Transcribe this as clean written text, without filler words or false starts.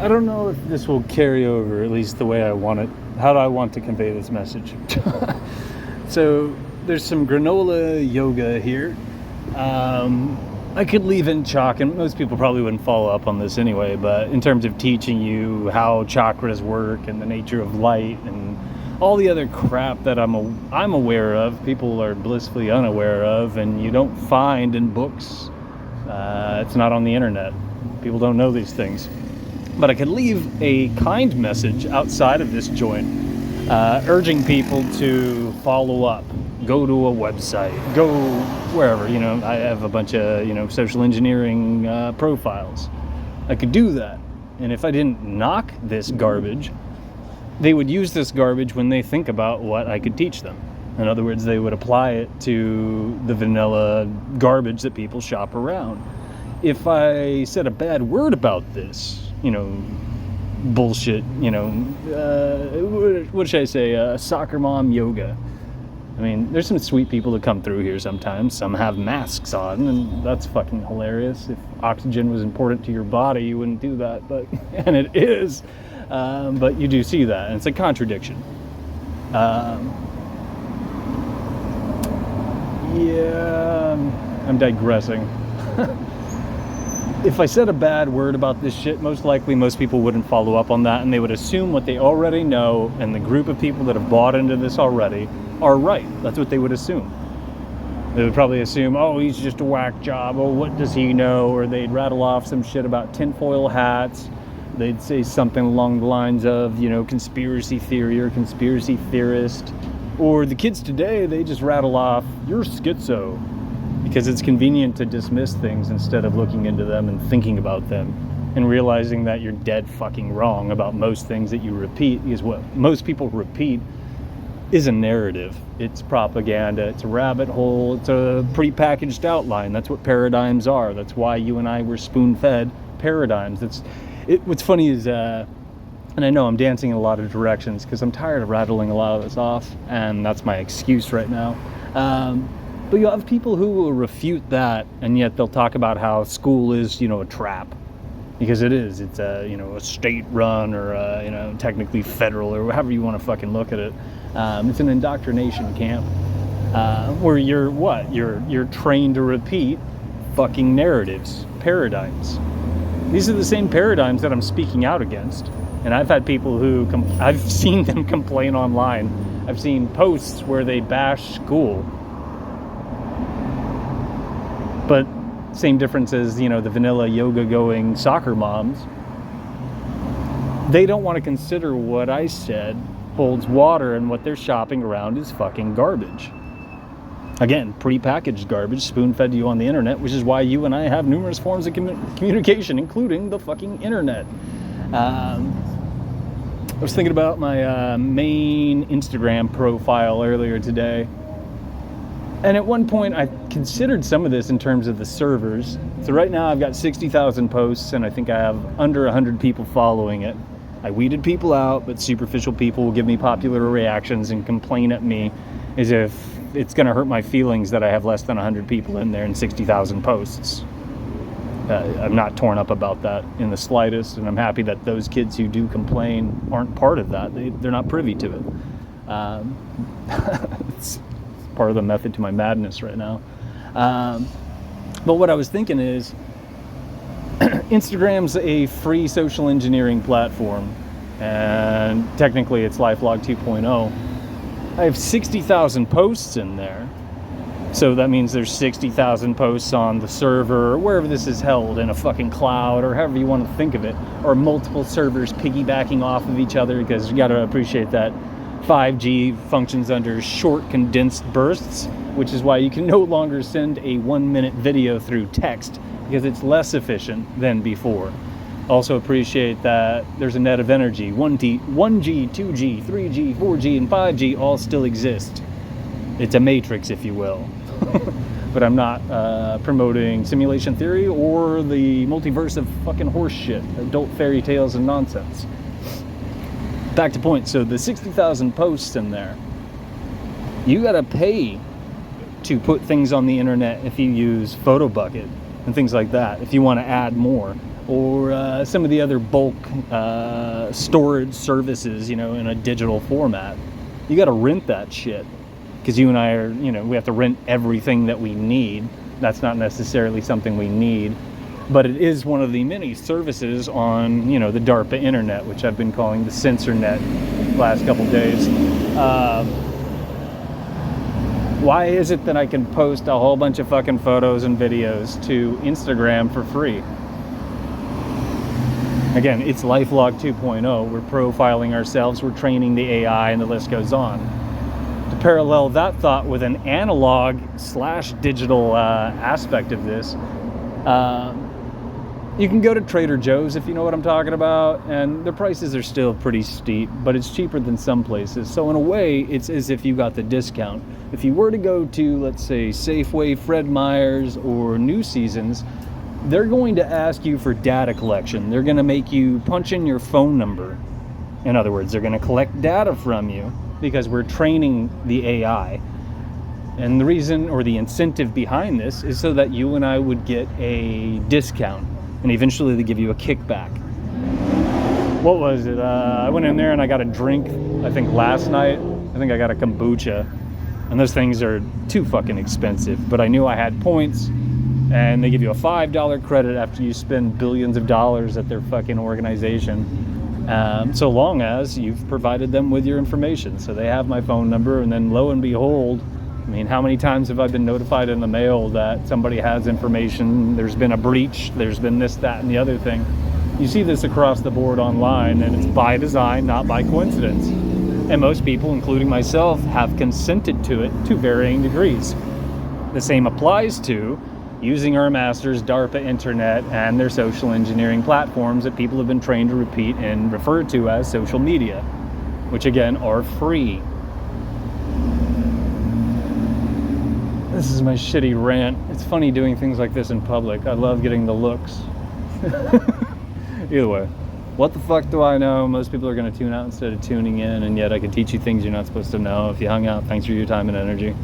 I don't know if this will carry over, at least the way I want it. How do I want to convey this message? So there's some granola yoga here. I could leave in chalk, and most people probably wouldn't follow up on this anyway, but in terms of teaching you how chakras work and the nature of light and all the other crap that I'm aware of, people are blissfully unaware of, and you don't find in books. It's not on the internet. People don't know these things. But I could leave a kind message outside of this joint, urging people to follow up, go to a website, go wherever. I have a bunch of, social engineering profiles. I could do that. And if I didn't knock this garbage, they would use this garbage when they think about what I could teach them. In other words, they would apply it to the vanilla garbage that people shop around. If I said a bad word about this, bullshit, what should I say, soccer mom yoga. I mean, there's some sweet people that come through here sometimes. Some have masks on, and that's fucking hilarious. If oxygen was important to your body, you wouldn't do that, and it is. But you do see that, and it's a contradiction. I'm digressing. If I said a bad word about this shit, most likely most people wouldn't follow up on that, and they would assume what they already know, and the group of people that have bought into this already are right. That's what they would assume. They would probably assume, oh, he's just a whack job, oh, what does he know? Or they'd rattle off some shit about tinfoil hats. They'd say something along the lines of, conspiracy theory or conspiracy theorist. Or the kids today, they just rattle off, you're schizo. Because it's convenient to dismiss things instead of looking into them and thinking about them and realizing that you're dead fucking wrong about most things that you repeat, because what most people repeat is a narrative. It's propaganda. It's a rabbit hole. It's a prepackaged outline. That's what paradigms are. That's why you and I were spoon-fed paradigms. What's funny is, and I know I'm dancing in a lot of directions because I'm tired of rattling a lot of this off, and that's my excuse right now. But you'll have people who will refute that, and yet they'll talk about how school is, a trap. Because it is. It's a state-run or, technically federal or however you want to fucking look at it. It's an indoctrination camp where you're trained to repeat fucking narratives, paradigms. These are the same paradigms that I'm speaking out against. And I've had people I've seen them complain online. I've seen posts where they bash school. But same difference as, the vanilla yoga-going soccer moms. They don't want to consider what I said holds water, and what they're shopping around is fucking garbage. Again, prepackaged garbage spoon-fed to you on the internet, which is why you and I have numerous forms of communication, including the fucking internet. I was thinking about my main Instagram profile earlier today. And at one point, I considered some of this in terms of the servers. So right now, I've got 60,000 posts, and I think I have under 100 people following it. I weeded people out, but superficial people will give me popular reactions and complain at me as if it's going to hurt my feelings that I have less than 100 people in there and 60,000 posts. I'm not torn up about that in the slightest, and I'm happy that those kids who do complain aren't part of that. They're not privy to it. It's part of the method to my madness right now. But what I was thinking is, Instagram's a free social engineering platform, and technically it's LifeLog 2.0. I have 60,000 posts in there. So that means there's 60,000 posts on the server, or wherever this is held, in a fucking cloud, or however you want to think of it, or multiple servers piggybacking off of each other, because you got to appreciate that 5G functions under short condensed bursts, which is why you can no longer send a 1-minute video through text, because it's less efficient than before. Also appreciate that there's a net of energy. 1G, 2G, 3G, 4G, and 5G all still exist. It's a matrix, if you will. But I'm not promoting simulation theory or the multiverse of fucking horse shit, adult fairy tales and nonsense. Back to point. So the 60,000 posts in there, you gotta pay to put things on the internet if you use PhotoBucket and things like that, if you want to add more. or some of the other bulk storage services, in a digital format. You got to rent that shit, because you and I are, we have to rent everything that we need. That's not necessarily something we need, but it is one of the many services on, the DARPA internet, which I've been calling the CensorNet the last couple days. Why is it that I can post a whole bunch of fucking photos and videos to Instagram for free? Again, it's LifeLog 2.0. We're profiling ourselves, we're training the AI, and the list goes on. To parallel that thought with an analog/digital aspect of this, you can go to Trader Joe's, if you know what I'm talking about, and the prices are still pretty steep, but it's cheaper than some places. So in a way, it's as if you got the discount. If you were to go to, let's say, Safeway, Fred Meyer's, or New Seasons, they're going to ask you for data collection. They're going to make you punch in your phone number. In other words, they're going to collect data from you, because we're training the AI. And the reason, or the incentive behind this, is so that you and I would get a discount, and eventually they give you a kickback. What was it? I went in there and I got a drink, I think last night. I think I got a kombucha. And those things are too fucking expensive. But I knew I had points, and they give you a $5 credit after you spend billions of dollars at their fucking organization. So long as you've provided them with your information. So they have my phone number, and then lo and behold, I mean, how many times have I been notified in the mail that somebody has information, there's been a breach, there's been this, that, and the other thing. You see this across the board online, and it's by design, not by coincidence. And most people, including myself, have consented to it to varying degrees. The same applies to using our masters, DARPA internet, and their social engineering platforms that people have been trained to repeat and refer to as social media, which again are free. This is my shitty rant. It's funny doing things like this in public. I love getting the looks. Either way, what the fuck do I know? Most people are going to tune out instead of tuning in, and yet I can teach you things you're not supposed to know. If you hung out, thanks for your time and energy.